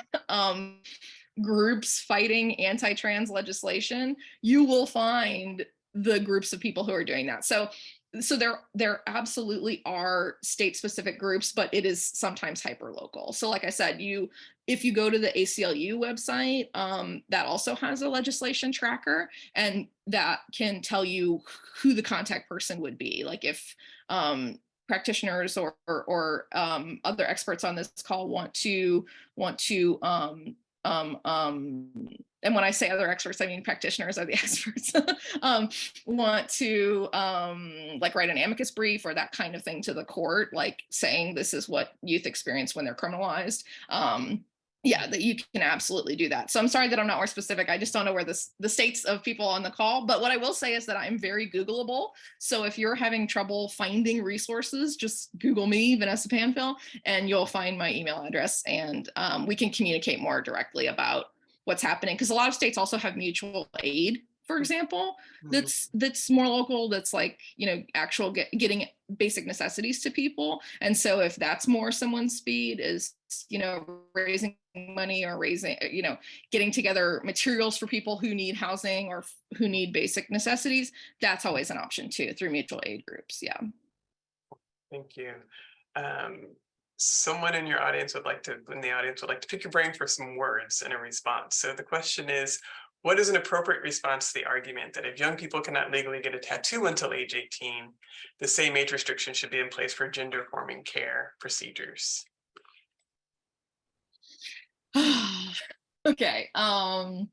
groups fighting anti-trans legislation, you will find the groups of people who are doing that. So there absolutely are state specific groups, but it is sometimes hyper local. So like I said, if you go to the ACLU website, that also has a legislation tracker, and that can tell you who the contact person would be. Like if practitioners or other experts on this call want to and when I say other experts, I mean practitioners are the experts, want to like write an amicus brief or that kind of thing to the court, like saying this is what youth experience when they're criminalized. Yeah, that you can absolutely do that. So I'm sorry that I'm not more specific. I just don't know where the states of people on the call. But what I will say is that I'm very Googleable. So if you're having trouble finding resources, just Google me, Vanessa Panfil, and you'll find my email address, and we can communicate more directly about what's happening. Because a lot of states also have mutual aid, for example, that's more local, that's like, actual getting basic necessities to people. And so if that's more someone's speed is, raising money or getting together materials for people who need housing or who need basic necessities, that's always an option too, through mutual aid groups. Yeah. Thank you. someone in your audience would like to, in the audience would like to pick your brain for some words in a response. So the question is, what is an appropriate response to the argument that if young people cannot legally get a tattoo until age 18, the same age restriction should be in place for gender forming care procedures? Okay. Okay,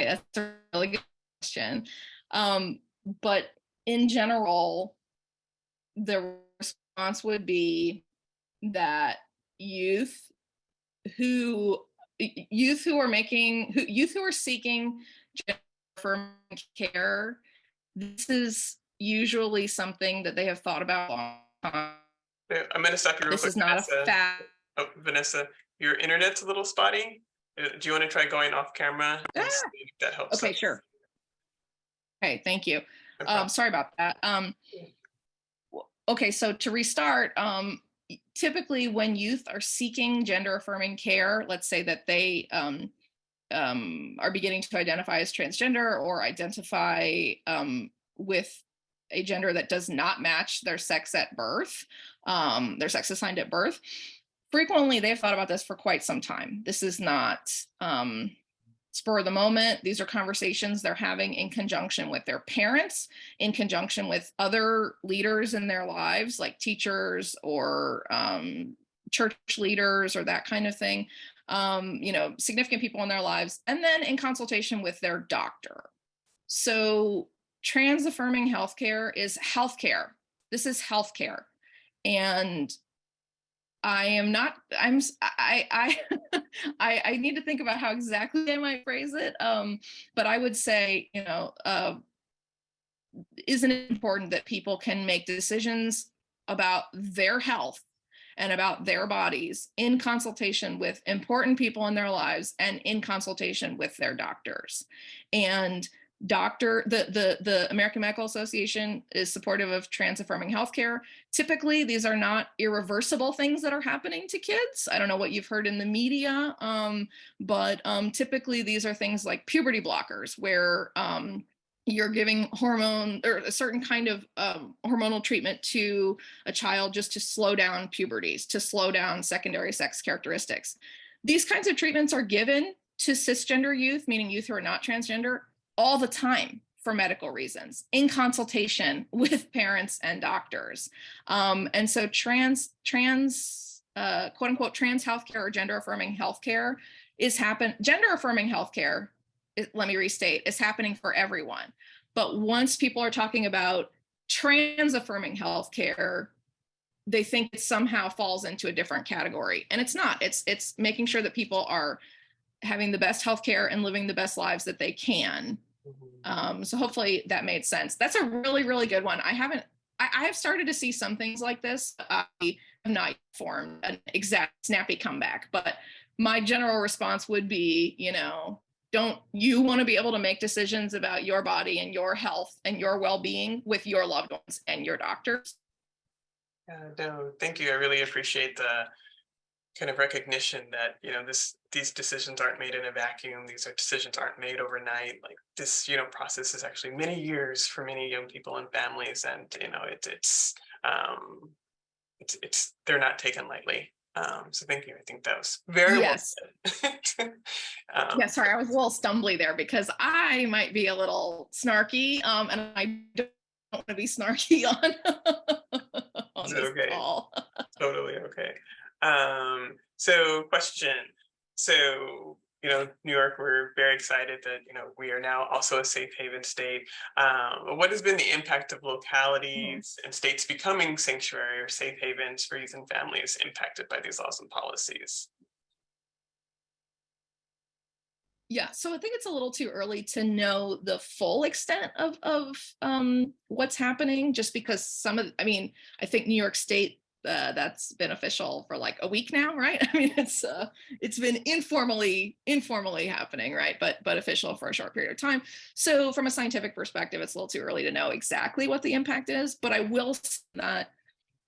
that's a really good question. But in general, the response would be that who youth who are making youth who are seeking gender care, this is usually something that they have thought about a long time. I'm going to stop you real This quick, is not Vanessa. a fact. Oh, Vanessa, your internet's a little spotty. Do you want to try going off camera and see if that helps? Okay, sure. Okay, thank you. No Sorry about that. Okay, so to restart, typically when youth are seeking gender affirming care, let's say that they are beginning to identify as transgender or identify with a gender that does not match their sex at birth, their sex assigned at birth. Frequently, they've thought about this for quite some time. This is not spur of the moment. These are conversations they're having in conjunction with their parents, in conjunction with other leaders in their lives, like teachers or church leaders or that kind of thing, significant people in their lives, and then in consultation with their doctor. So trans affirming healthcare is healthcare. This is healthcare. And I need to think about how exactly I might phrase it. But I would say, isn't it important that people can make decisions about their health and about their bodies in consultation with important people in their lives and in consultation with their doctors? And the American Medical Association is supportive of trans affirming healthcare. Typically, these are not irreversible things that are happening to kids. I don't know what you've heard in the media, but typically these are things like puberty blockers, where you're giving hormone or a certain kind of hormonal treatment to a child just to slow down puberties, to slow down secondary sex characteristics. These kinds of treatments are given to cisgender youth, meaning youth who are not transgender, all the time for medical reasons, in consultation with parents and doctors. And so quote unquote, trans healthcare or gender affirming healthcare gender affirming healthcare, let me restate, is happening for everyone. But once people are talking about trans affirming healthcare, they think it somehow falls into a different category. And it's not. It's making sure that people are having the best healthcare and living the best lives that they can. So hopefully that made sense. That's a really, really good one. I have started to see some things like this. I have not formed an exact snappy comeback, but my general response would be, don't you want to be able to make decisions about your body and your health and your well-being with your loved ones and your doctors? No, thank you. I really appreciate the kind of recognition that these decisions aren't made in a vacuum. These decisions aren't made overnight. Like this process is actually many years for many young people and families, and it's they're not taken lightly. So thank you. I think that was very well said. Yeah, sorry, I was a little stumbly there because I might be a little snarky, and I don't want to be snarky on this call. Totally okay. So question. So, New York, we're very excited that, we are now also a safe haven state. What has been the impact of localities and states becoming sanctuary or safe havens for youth and families impacted by these laws and policies? Yeah, so I think it's a little too early to know the full extent of what's happening, just because I think New York State, that's been official for like a week now, right? I mean, it's been informally happening, right? But official for a short period of time. So from a scientific perspective, it's a little too early to know exactly what the impact is. But I will say that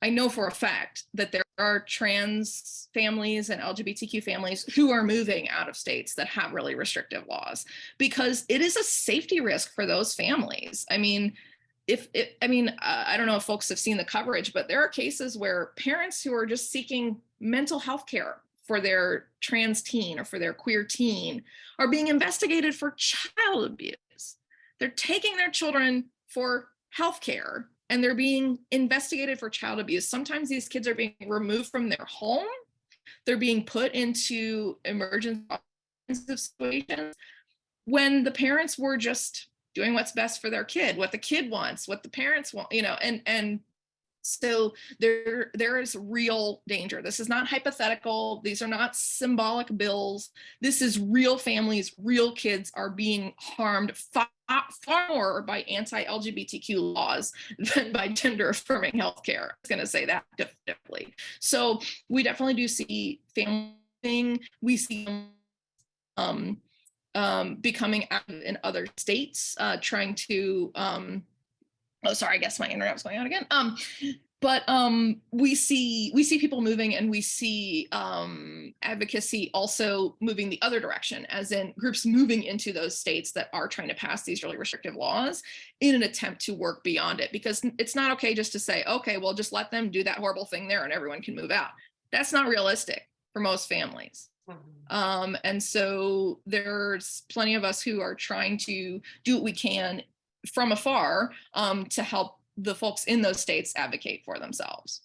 I know for a fact that there are trans families and LGBTQ families who are moving out of states that have really restrictive laws, because it is a safety risk for those families. I mean, I don't know if folks have seen the coverage, but there are cases where parents who are just seeking mental health care for their trans teen or for their queer teen are being investigated for child abuse. They're taking their children for health care and they're being investigated for child abuse. Sometimes these kids are being removed from their home. They're being put into emergency situations when the parents were just doing what's best for their kid, what the kid wants, what the parents want, and so there is real danger. This is not hypothetical. These are not symbolic bills. This is real families, real kids are being harmed far more by anti-LGBTQ laws than by gender affirming healthcare. I was going to say that definitely. So we definitely do see family. We see becoming active in other states, trying to, oh, sorry, I guess my internet was going out again. But we see people moving, and we see advocacy also moving the other direction, as in groups moving into those states that are trying to pass these really restrictive laws in an attempt to work beyond it. Because it's not okay just to say, okay, well, just let them do that horrible thing there and everyone can move out. That's not realistic for most families. And so there's plenty of us who are trying to do what we can from afar to help the folks in those states advocate for themselves.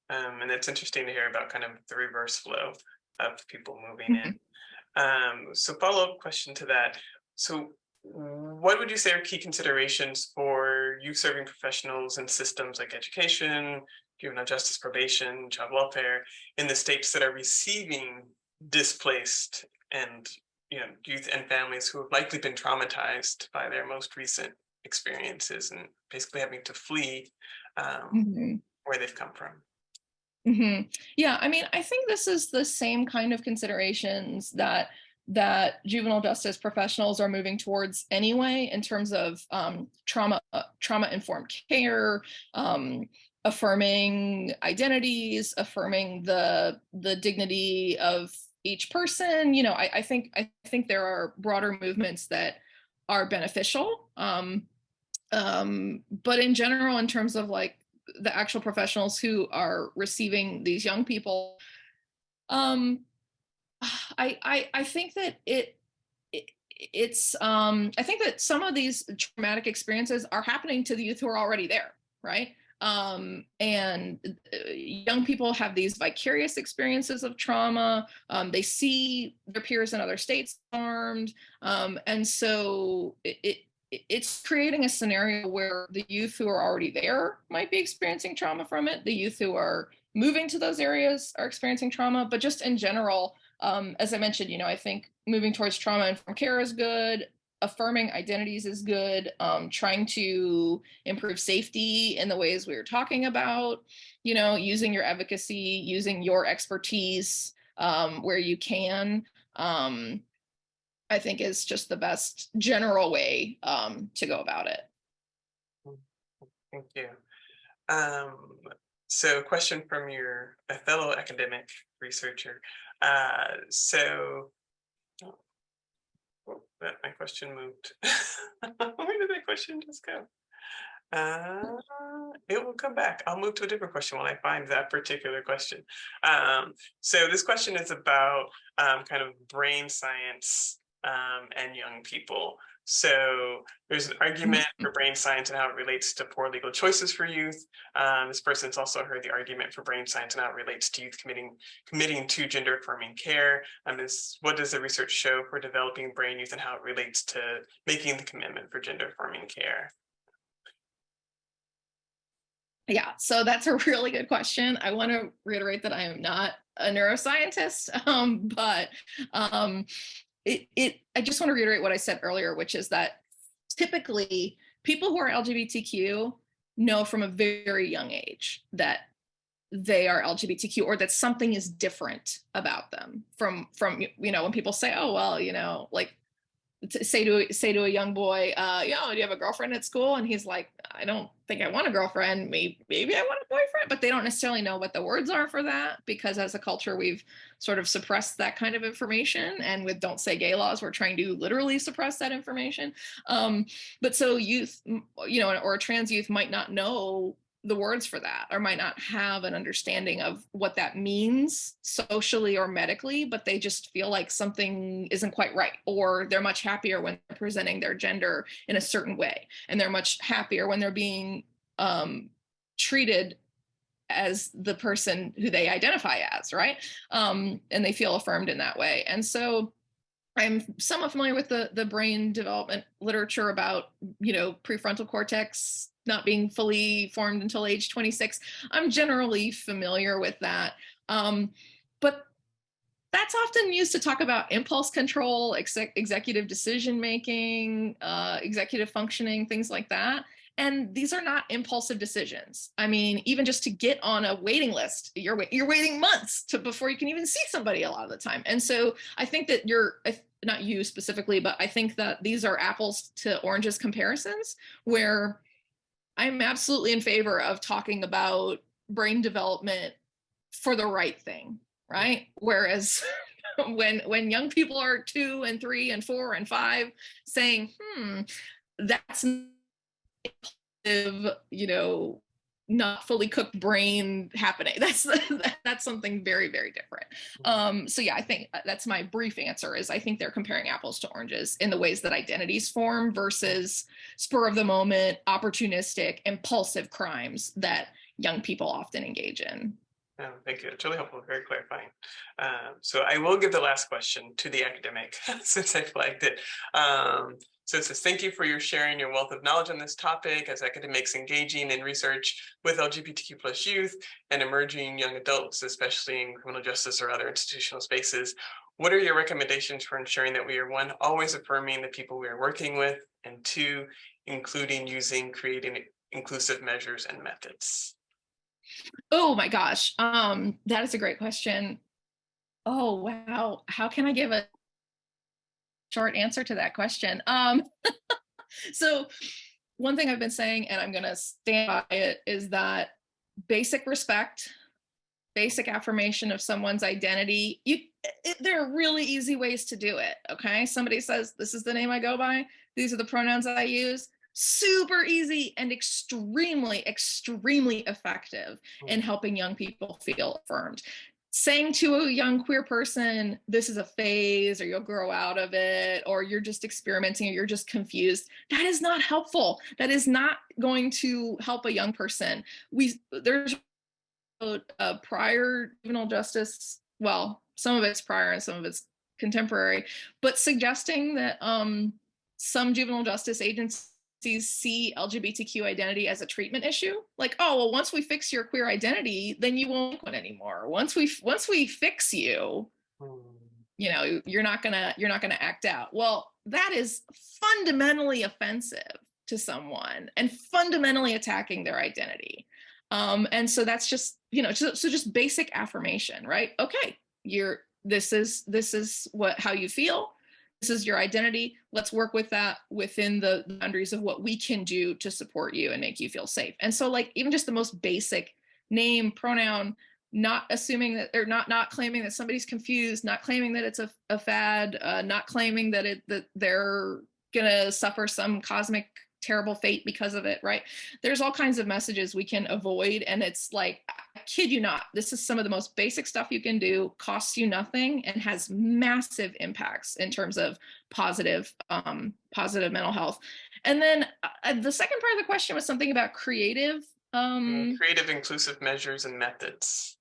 And it's interesting to hear about kind of the reverse flow of people moving in. So follow-up question to that. So what would you say are key considerations for youth serving professionals in systems like education, juvenile justice, probation, child welfare in the states that are receiving displaced and youth and families who have likely been traumatized by their most recent experiences and basically having to flee where they've come from? Yeah, I mean, I think this is the same kind of considerations that juvenile justice professionals are moving towards anyway, in terms of trauma-informed care, affirming identities, affirming the dignity of each person. I think there are broader movements that are beneficial. But in general, in terms of like the actual professionals who are receiving these young people, I think that I think that some of these traumatic experiences are happening to the youth who are already there, right? And young people have these vicarious experiences of trauma. They see their peers in other states harmed, and so it's creating a scenario where the youth who are already there might be experiencing trauma from it. The youth who are moving to those areas are experiencing trauma, but just in general, as I mentioned, I think moving towards trauma-informed care is good. Affirming identities is good. Trying to improve safety in the ways we were talking about, using your advocacy, using your expertise where you can, I think is just the best general way to go about it. Thank you. So question from a fellow academic researcher. My question moved. Where did that question just go? It will come back. I'll move to a different question when I find that particular question. So this question is about kind of brain science and young people. So there's an argument for brain science and how it relates to poor legal choices for youth. This person's also heard the argument for brain science and how it relates to youth committing to gender affirming care. What does the research show for developing brain youth and how it relates to making the commitment for gender affirming care? Yeah, so that's a really good question. I want to reiterate that I am not a neuroscientist, but I just want to reiterate what I said earlier, which is that typically people who are LGBTQ know from a very young age that they are LGBTQ or that something is different about them from when people say, oh, well, like say to a young boy, do you have a girlfriend at school? And he's like, I don't think I want a girlfriend. Maybe I want a boyfriend, but they don't necessarily know what the words are for that, because as a culture, we've sort of suppressed that kind of information. And with don't say gay laws, we're trying to literally suppress that information. But so youth, or a trans youth might not know the words for that, or might not have an understanding of what that means socially or medically, but they just feel like something isn't quite right, or they're much happier when they're presenting their gender in a certain way, and they're much happier when they're being treated as the person who they identify as, right? And they feel affirmed in that way. And so I'm somewhat familiar with the brain development literature about, prefrontal cortex not being fully formed until age 26. I'm generally familiar with that. But that's often used to talk about impulse control, executive decision making, executive functioning, things like that. And these are not impulsive decisions. I mean, even just to get on a waiting list, you're waiting months before you can even see somebody a lot of the time. And so I think that not you specifically, but I think that these are apples to oranges comparisons, where I'm absolutely in favor of talking about brain development for the right thing, right? Whereas when young people are 2 and 3 and 4 and 5 saying, that's not fully cooked brain happening. That's something very, very different. So yeah, I think that's my brief answer, is I think they're comparing apples to oranges in the ways that identities form versus spur of the moment, opportunistic, impulsive crimes that young people often engage in. Oh, thank you. It's really helpful, very clarifying. So I will give the last question to the academic since I flagged it. So it says, thank you for your sharing your wealth of knowledge on this topic as academics engaging in research with LGBTQ plus youth and emerging young adults, especially in criminal justice or other institutional spaces. What are your recommendations for ensuring that we are, 1, always affirming the people we are working with, and 2, creating inclusive measures and methods? Oh my gosh. That is a great question. Oh, wow. How can I give a short answer to that question? So one thing I've been saying, and I'm going to stand by it, is that basic respect, basic affirmation of someone's identity. There are really easy ways to do it. Okay. Somebody says, this is the name I go by. These are the pronouns I use. Super easy and extremely, extremely effective in helping young people feel affirmed. Saying to a young queer person, this is a phase, or you'll grow out of it, or you're just experimenting, or you're just confused, that is not helpful. That is not going to help a young person. There's a prior juvenile justice, well, some of it's prior and some of it's contemporary, but suggesting that some juvenile justice agencies see LGBTQ identity as a treatment issue. Like, oh, well, once we fix your queer identity, then you won't want anymore. Once we fix you, you're not gonna act out. Well, that is fundamentally offensive to someone and fundamentally attacking their identity. And so that's just, so just basic affirmation, right? Okay, this is how you feel. This is your identity. Let's work with that within the boundaries of what we can do to support you and make you feel safe. And so, like, even just the most basic name, pronoun, not assuming that, or not claiming that somebody's confused, not claiming that it's a fad, not claiming that they're gonna suffer some cosmic terrible fate because of it, right? There's all kinds of messages we can avoid, and it's like, I kid you not, this is some of the most basic stuff you can do, costs you nothing, and has massive impacts in terms of positive mental health. And then the second part of the question was something about creative inclusive measures and methods.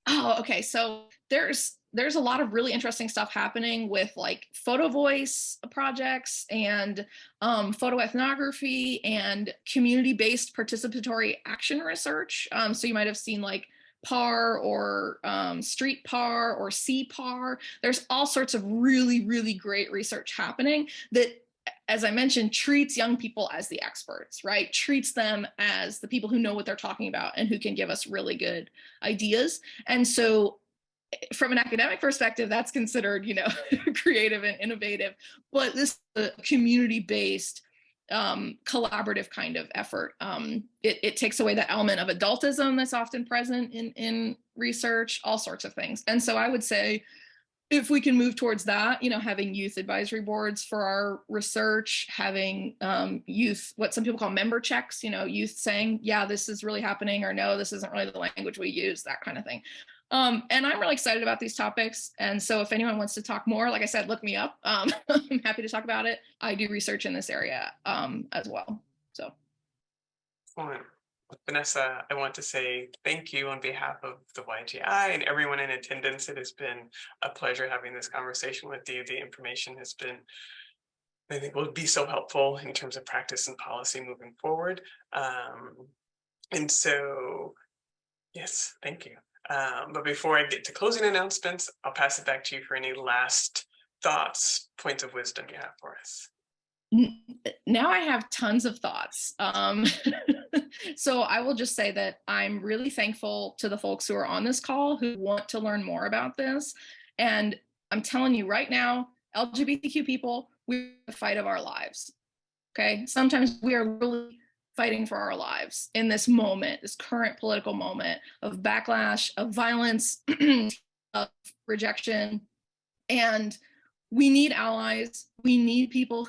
Oh, okay. So there's a lot of really interesting stuff happening with like photo voice projects and photo ethnography and community-based participatory action research. So you might have seen like PAR or Street PAR or CPAR. There's all sorts of really, really great research happening that, as I mentioned, treats young people as the experts, right? Treats them as the people who know what they're talking about and who can give us really good ideas. And so from an academic perspective, that's considered, creative and innovative. But this is a community-based, collaborative kind of effort. It takes away that element of adultism that's often present in research, all sorts of things. And so I would say, if we can move towards that, having youth advisory boards for our research, having youth, what some people call member checks, youth saying, yeah, this is really happening, or no, this isn't really the language we use, that kind of thing. And I'm really excited about these topics. And so if anyone wants to talk more, like I said, look me up. I'm happy to talk about it. I do research in this area as well. So. Excellent. Vanessa, I want to say thank you on behalf of the YGI and everyone in attendance. It has been a pleasure having this conversation with you. The information has been, I think, will be so helpful in terms of practice and policy moving forward. And so, yes, thank you. But before I get to closing announcements, I'll pass it back to you for any last thoughts, points of wisdom you have for us. Now I have tons of thoughts. So I will just say that I'm really thankful to the folks who are on this call who want to learn more about this. And I'm telling you right now, LGBTQ people, we're the fight of our lives. Okay. Sometimes we are really fighting for our lives in this moment, this current political moment of backlash, of violence, of rejection. And we need allies. We need people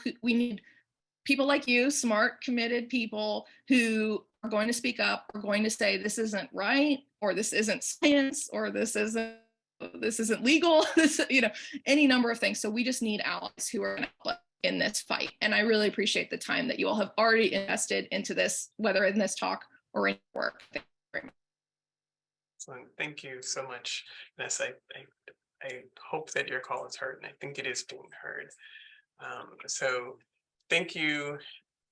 like you, smart, committed people who are going to speak up, are going to say this isn't right, or this isn't science, or this isn't legal, any number of things. So we just need allies who are in this fight. And I really appreciate the time that you all have already invested into this, whether in this talk or in work. Thank you very much. Excellent. Thank you so much, Vanessa. I hope that your call is heard, and I think it is being heard. So thank you,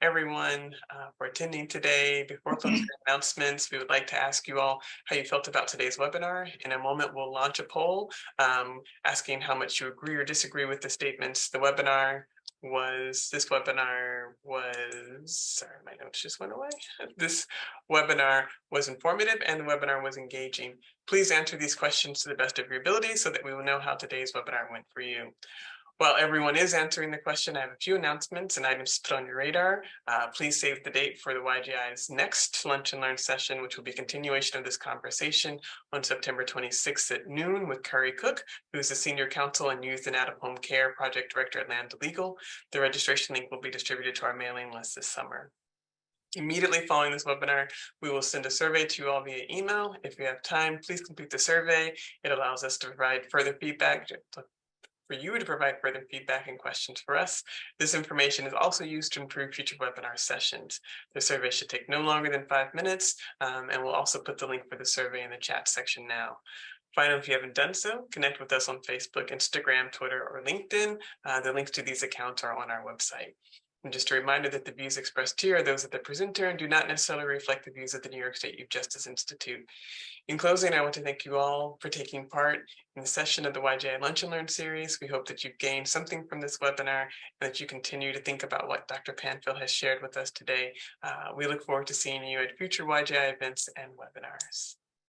everyone, for attending today. Before closing announcements, we would like to ask you all how you felt about today's webinar. In a moment, we'll launch a poll asking how much you agree or disagree with the statements. This webinar was, sorry, my notes just went away. This webinar was informative and the webinar was engaging. Please answer these questions to the best of your ability so that we will know how today's webinar went for you. While everyone is answering the question, I have a few announcements and items to put on your radar. Please save the date for the YGI's next Lunch and Learn session, which will be a continuation of this conversation on September 26th at noon with Curry Cook, who is the Senior Counsel and Youth and Out-of-Home Care Project Director at Land Legal. The registration link will be distributed to our mailing list this summer. Immediately following this webinar, we will send a survey to you all via email. If you have time, please complete the survey. It allows us to provide further feedback, for you to provide further feedback and questions for us. This information is also used to improve future webinar sessions. The survey should take no longer than 5 minutes, and we'll also put the link for the survey in the chat section now. Finally, if you haven't done so, connect with us on Facebook, Instagram, Twitter, or LinkedIn. The links to these accounts are on our website. And just a reminder that the views expressed here are those of the presenter and do not necessarily reflect the views of the New York State Youth Justice Institute. In closing, I want to thank you all for taking part in the session of the YGI Lunch and Learn series. We hope that you've gained something from this webinar and that you continue to think about what Dr. Panfil has shared with us today. We look forward to seeing you at future YGI events and webinars.